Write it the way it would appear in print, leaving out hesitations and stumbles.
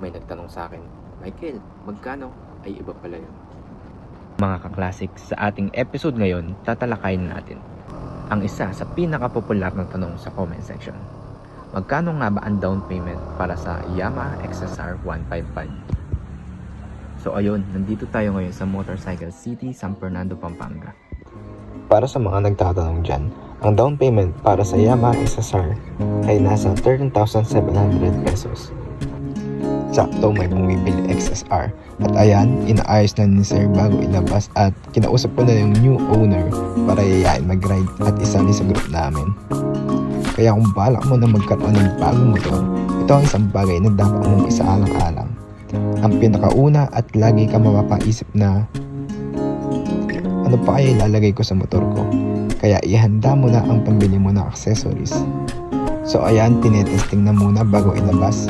may nagtanong sa akin, Michael, magkano? Ay iba pala yun. Mga kaklasik, sa ating episode ngayon, tatalakayin natin ang isa sa pinakapopular na tanong sa comment section. Magkano nga ba ang down payment para sa Yamaha XSR 155? So ayun, nandito tayo ngayon sa Motorcycle City, San Fernando, Pampanga. Para sa mga nagtatanong dyan, ang down payment para sa Yamaha XSR ay nasa 13,700 pesos. Sakto may bumibili XSR at ayan, inaayos na ni Sir bago ilabas at kinausap ko na yung new owner para yayain mag-ride at isali sa group namin. Kaya kung balak mo na magkaroon ng bagong motor, ito ang isang bagay na dapat mong isaalang-alang. Ang pinakauna at lagi ka mapapaisip na ano pa kaya ilalagay ko sa motor ko, kaya ihanda mo na ang pambili mo ng accessories. So ayan, tinetesting na muna bago ilabas